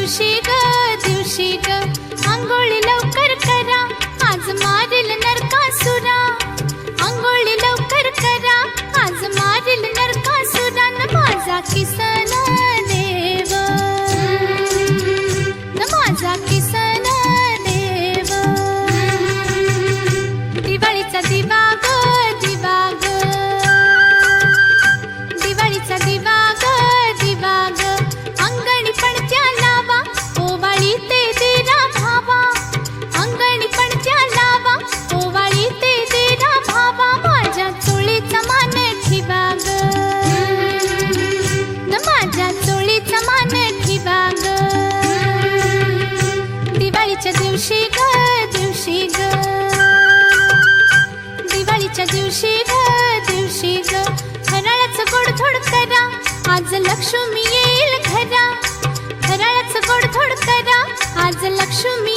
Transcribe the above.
दिवशी ग आंघोळी लवकर करा, आज मारेल नरकासुरा. आंघोळी लवकर करा, आज मारेल नरकासुरा. न माझा किसन देव, न माझा किसन देव. दिवाळीचा दिवा ग दिवा ग, दिवाळीचा दिवा ग दिवा ग. अंगणी पणत्या लावा, ओवाळी ते देरा भावा. अंगणी पणत्या लावा, ओवाळी ते देरा भावा. माझ्या चोळीचा मान ठेवा ग, न माझ्या चोळीचा मान ठेवा ग. दिवाळीच्या दिवशी ग दिवाळीच्या दिवशी ग फराळाचं गोडधोड करा, आज लक्ष्मी येईल घरा. फराळाचं गोडधोड करा, आज लक्ष्मी